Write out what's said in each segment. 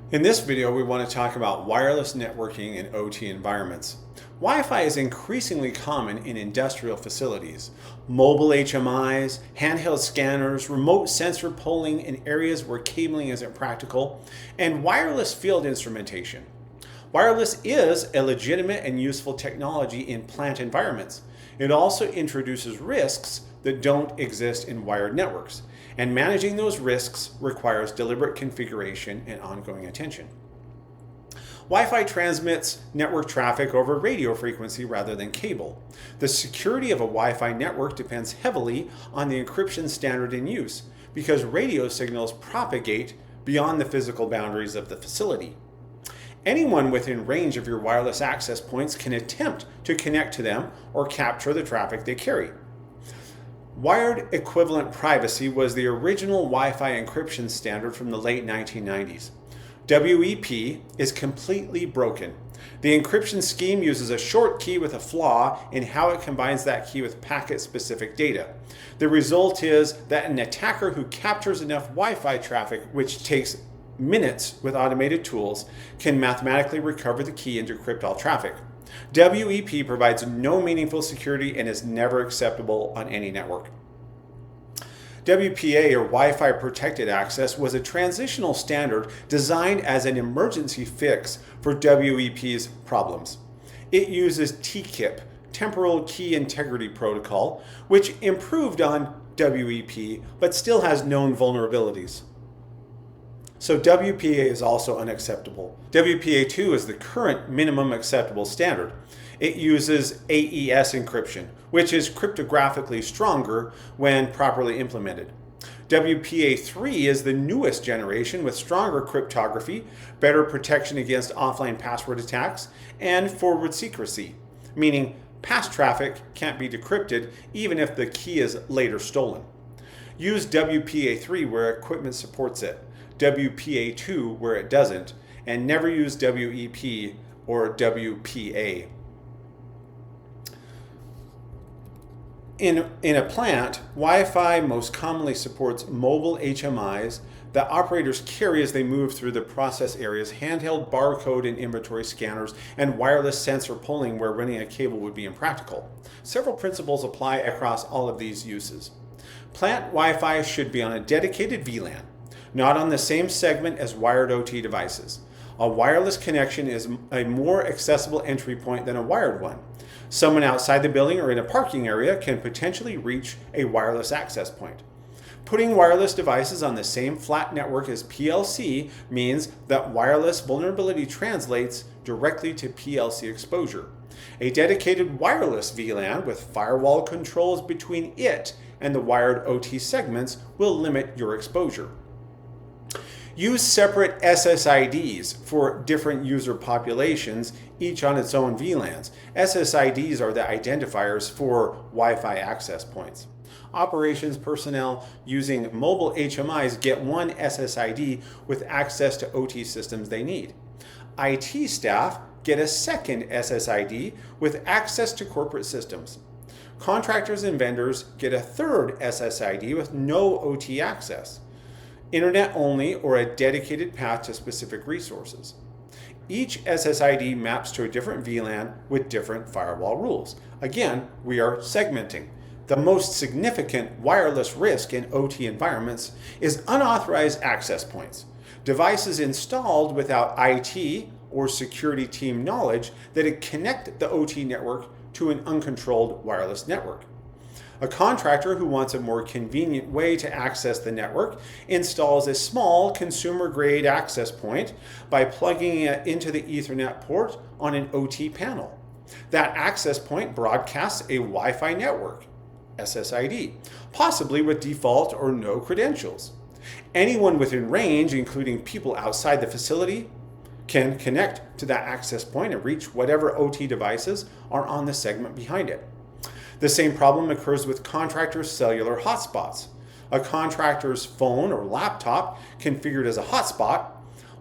In this video, we want to talk about wireless networking in OT environments. Wi-Fi is increasingly common in industrial facilities. Mobile HMIs, handheld scanners, remote sensor polling in areas where cabling isn't practical, and wireless field instrumentation. Wireless is a legitimate and useful technology in plant environments. It also introduces risks that don't exist in wired networks, and managing those risks requires deliberate configuration and ongoing attention. Wi-Fi transmits network traffic over radio frequency rather than cable. The security of a Wi-Fi network depends heavily on the encryption standard in use because radio signals propagate beyond the physical boundaries of the facility. Anyone within range of your wireless access points can attempt to connect to them or capture the traffic they carry. Wired equivalent privacy was the original Wi-Fi encryption standard from the late 1990s. WEP is completely broken. The encryption scheme uses a short key with a flaw in how it combines that key with packet-specific data. The result is that an attacker who captures enough Wi-Fi traffic, which takes minutes with automated tools, can mathematically recover the key and decrypt all traffic. WEP provides no meaningful security and is never acceptable on any network. WPA, or Wi-Fi Protected Access, was a transitional standard designed as an emergency fix for WEP's problems. It uses TKIP, Temporal Key Integrity Protocol, which improved on WEP but still has known vulnerabilities. So WPA is also unacceptable. WPA2 is the current minimum acceptable standard. It uses AES encryption, which is cryptographically stronger when properly implemented. WPA3 is the newest generation with stronger cryptography, better protection against offline password attacks, and forward secrecy, meaning past traffic can't be decrypted even if the key is later stolen. Use WPA3 where equipment supports it, WPA2 where it doesn't, and never use WEP or WPA. In a plant, Wi-Fi most commonly supports mobile HMIs that operators carry as they move through the process areas, handheld barcode and inventory scanners, and wireless sensor polling where running a cable would be impractical. Several principles apply across all of these uses. Plant Wi-Fi should be on a dedicated VLAN, not on the same segment as wired OT devices. A wireless connection is a more accessible entry point than a wired one. Someone outside the building or in a parking area can potentially reach a wireless access point. Putting wireless devices on the same flat network as PLC means that wireless vulnerability translates directly to PLC exposure. A dedicated wireless VLAN with firewall controls between it and the wired OT segments will limit your exposure. Use separate SSIDs for different user populations, each on its own VLANs. SSIDs are the identifiers for Wi-Fi access points. Operations personnel using mobile HMIs get one SSID with access to OT systems they need. IT staff get a second SSID with access to corporate systems. Contractors and vendors get a third SSID with no OT access. Internet only or a dedicated path to specific resources. Each SSID maps to a different VLAN with different firewall rules. Again, we are segmenting. The most significant wireless risk in OT environments is unauthorized access points, devices installed without IT or security team knowledge that connect the OT network to an uncontrolled wireless network. A contractor who wants a more convenient way to access the network installs a small consumer-grade access point by plugging it into the Ethernet port on an OT panel. That access point broadcasts a Wi-Fi network, SSID, possibly with default or no credentials. Anyone within range, including people outside the facility, can connect to that access point and reach whatever OT devices are on the segment behind it. The same problem occurs with contractors' cellular hotspots. A contractor's phone or laptop configured as a hotspot,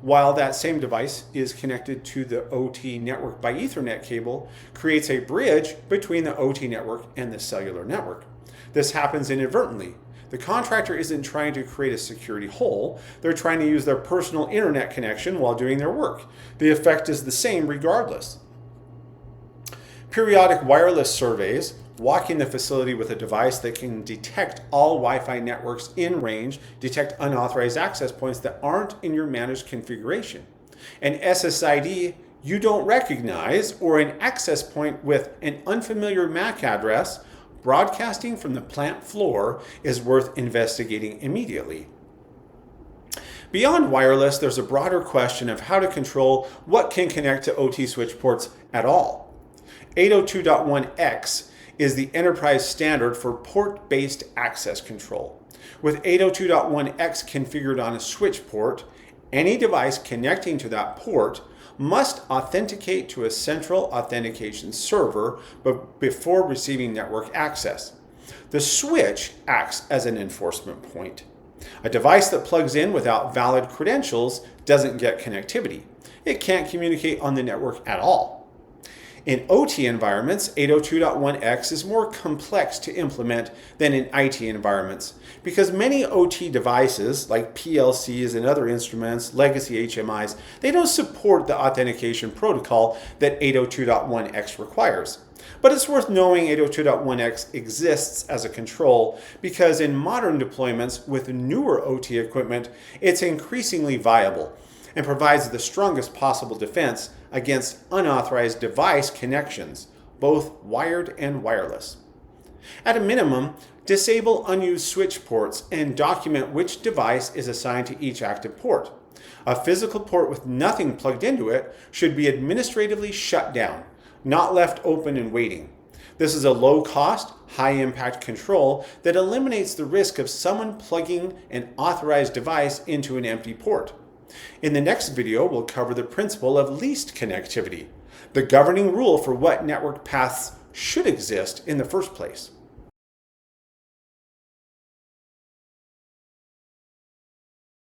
while that same device is connected to the OT network by Ethernet cable, creates a bridge between the OT network and the cellular network. This happens inadvertently. The contractor isn't trying to create a security hole. They're trying to use their personal internet connection while doing their work. The effect is the same regardless. Periodic wireless surveys, walking the facility with a device that can detect all Wi-Fi networks in range, detect unauthorized access points that aren't in your managed configuration. An SSID you don't recognize, or an access point with an unfamiliar MAC address broadcasting from the plant floor is worth investigating immediately. Beyond wireless, there's a broader question of how to control what can connect to OT switch ports at all. 802.1x is the enterprise standard for port-based access control. With 802.1x configured on a switch port, any device connecting to that port must authenticate to a central authentication server before receiving network access. The switch acts as an enforcement point. A device that plugs in without valid credentials doesn't get connectivity. It can't communicate on the network at all. In OT environments, 802.1x is more complex to implement than in IT environments because many OT devices like PLCs and other instruments, legacy HMIs, they don't support the authentication protocol that 802.1x requires. But it's worth knowing 802.1x exists as a control because in modern deployments with newer OT equipment, it's increasingly viable and provides the strongest possible defense against unauthorized device connections, both wired and wireless. At a minimum, disable unused switch ports and document which device is assigned to each active port. A physical port with nothing plugged into it should be administratively shut down, not left open and waiting. This is a low-cost, high-impact control that eliminates the risk of someone plugging an authorized device into an empty port. In the next video, we'll cover the principle of least connectivity, the governing rule for what network paths should exist in the first place.